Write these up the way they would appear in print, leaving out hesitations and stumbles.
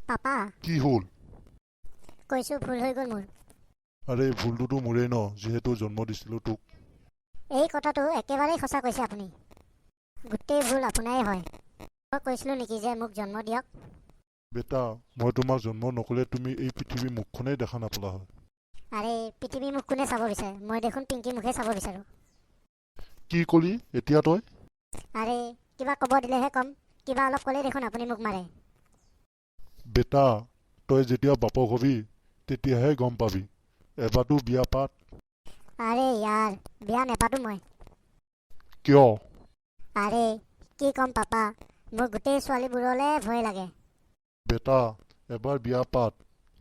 Papa কি হ'ল? কৈছো ভুল হৈ গ'ল মোৰ। আৰে ভুলটোতো মোৰেই ন, যিহেতু জন্ম দিছিলোঁ তোক। এই কথাটো একেবাৰেই সঁচা কৈছে আপুনি। গোটেই ভুল আপোনাৰেই হয়। মই কৈছিলোঁ নেকি যে মোক জন্ম দিয়ক? বেটা, মই তোমাক জন্ম নকৰিলে তুমি এই পৃথিৱীৰ মুখখনেই দেখা নাপালা হয়। আৰে পৃথিৱীৰ মুখ কোনে চাব বিচাৰে? মই দেখোন পিংকী মুখে চাব বিচাৰোঁ। কি কলি এতিয়া তই? আৰে কিবা ক'ব দিলেহে ক'ম, কিবা অলপ ক'লেই দেখোন আপুনি মোক মাৰে। বেটা, তই যেতিয়া বাপক হবি তেতিয়াহে গম পাবি। এবাৰতো বিয়া পাত। আৰে ইয়াৰ বিয়া নেপাতো মই। কিয়? আৰে কি ক'ম পাপা, মোৰ গোটেই ছোৱালীবোৰলৈ ভয় লাগে। বেটা, এবাৰ বিয়া পাত,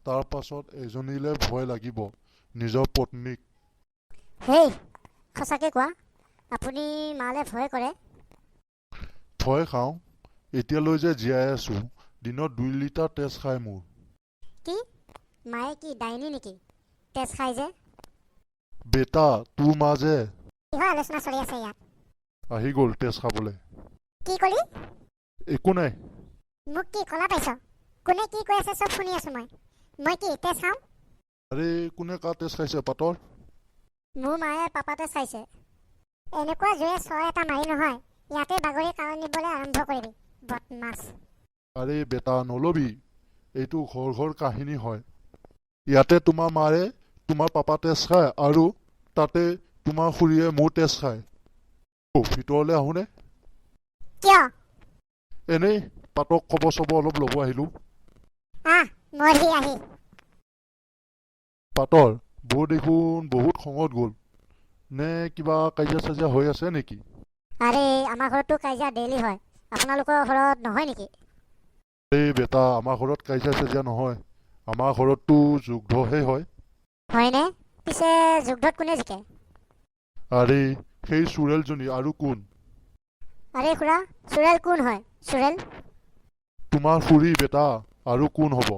তাৰ পাছত এজনীলে ভয় লাগিব, নিজৰ পত্নীক। হেই, সঁচাকৈ কোৱা, আপুনি মালে ভয় কৰে? ভয় খাওঁ? এতিয়ালৈ যে জীয়াই আছোঁ, দিনত 2 লিটাৰ তেজ খায় মোৰ। কি? মায়ে কি ডাইনী নেকি? তেজ খাই যে? বেটা, তোৰ মা যে কিহৰ আলোচনা চলি আছে ইয়াত? আহি গ'ল তেজ খাবলৈ। কি কলি? একো নাই। মোক কি কলা পাইছ? কোনে কি কৈ আছে চব শুনি আছো মই। মই কি তেজ খাওঁ? আৰে কোনে কাৰ তেজ খাইছে পাতৰ? মোৰ মায়ে পাপা তেজ খাইছে। এনেকুৱা জুয়ে চৰ এটা মাৰি নহয়, ইয়াতে বাগৰি কাৰণ নিবলৈ আৰম্ভ কৰিবি, বদমাছ। আৰে বেটা নলবি, এইটো ঘৰ ঘৰ কাহিনী হয়। ইয়াতে তোমাৰ মাৰে তোমাৰ পাপা তেজ খায় আৰু তাতে তোমাৰ খুৰীয়ে মোৰ তেজ খায়। ভিতৰলৈ আহোনে? কিয়? এনেই পাতক খবৰ চবৰ অলপ ল'ব আহিলোঁ। মৰহি আহি। পাতৰ, বৌ দেখোন বহুত খঙত গ'ল। নে কিবা কাজিয়া চাজিয়া হৈ আছে নেকি? আৰে আমাৰ ঘৰততো কাজিয়া ডেইলি হয়, আপোনালোকৰ ঘৰত নহয় নেকি? এই বেটা, আমাৰ ঘৰত কাজিয়া চাজিয়া নহয়, আমাৰ ঘৰততো যুদ্ধহে হয়। হয়নে? পিছে যুদ্ধত কোনে জিকে? আৰে সেই চুৰেলজনী আৰু কোন? আৰে খুৰা, চুৰেল কোন হয়? চুৰেল তোমাৰ খুৰী বেটা, আৰু কোন হ'ব?